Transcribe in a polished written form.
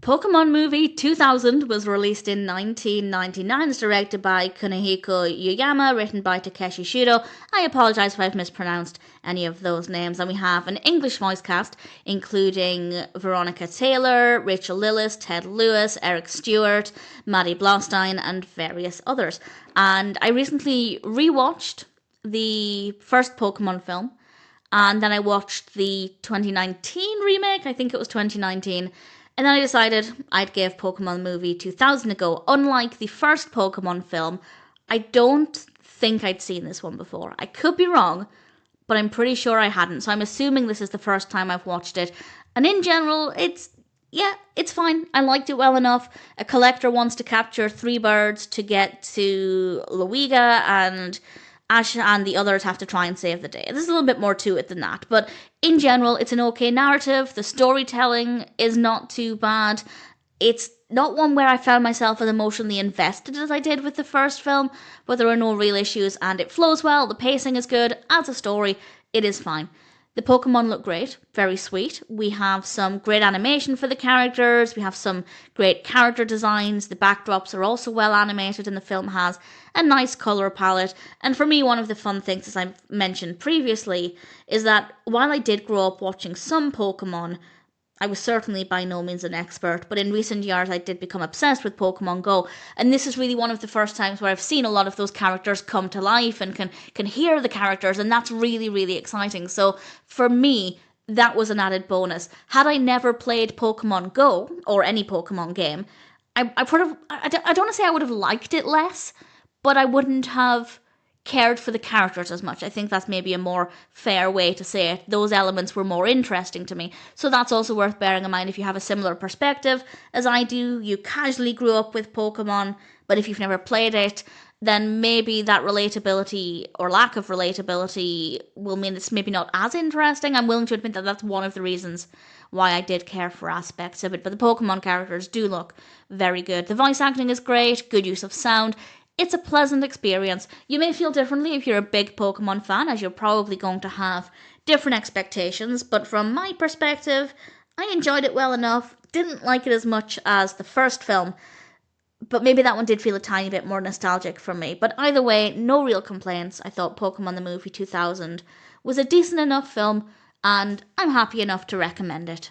Pokemon movie 2000 was released in 1999. It's directed by Kunihiko Yuyama, written by Takeshi Shudo. I apologise if I've mispronounced any of those names. And we have an English voice cast, including Veronica Taylor, Rachael Lillis, Ted Lewis, Eric Stewart, Maddie Blaustein, and various others. And I recently rewatched the first Pokemon film, and then I watched the 2019 remake. I think it was 2019. And then I decided I'd give Pokemon movie 2000 a go. Unlike the first Pokemon film, I don't think I'd seen this one before. I could be wrong, but I'm pretty sure I hadn't. So I'm assuming this is the first time I've watched it. And in general, it's fine. I liked it well enough. A collector wants to capture 3 birds to get to Lugia, and Ash and the others have to try and save the day. There's a little bit more to it than that, but in general, it's an okay narrative. The storytelling is not too bad. It's not one where I found myself as emotionally invested as I did with the first film, but there are no real issues, and it flows well. The pacing is good. As a story, it is fine. The Pokemon look great, very sweet. We have some great animation for the characters. We have some great character designs. The backdrops are also well animated, and the film has a nice colour palette. And for me, one of the fun things, as I mentioned previously, is that while I did grow up watching some Pokemon, I was certainly by no means an expert, but in recent years I did become obsessed with Pokemon Go, and this is really one of the first times where I've seen a lot of those characters come to life and can hear the characters, and that's really, really exciting. So for me, that was an added bonus. Had I never played Pokemon Go, or any Pokemon game, I don't want to say I would have liked it less, but I wouldn't have cared for the characters as much. I think that's maybe a more fair way to say it. Those elements were more interesting to me. So that's also worth bearing in mind if you have a similar perspective as I do. You casually grew up with Pokemon, but if you've never played it, then maybe that relatability or lack of relatability will mean it's maybe not as interesting. I'm willing to admit that that's one of the reasons why I did care for aspects of it. But the Pokemon characters do look very good. The voice acting is great, good use of sound. It's a pleasant experience. You may feel differently if you're a big Pokemon fan, as you're probably going to have different expectations, but from my perspective, I enjoyed it well enough. Didn't like it as much as the first film, but maybe that one did feel a tiny bit more nostalgic for me. But either way, no real complaints. I thought Pokemon the Movie 2000 was a decent enough film, and I'm happy enough to recommend it.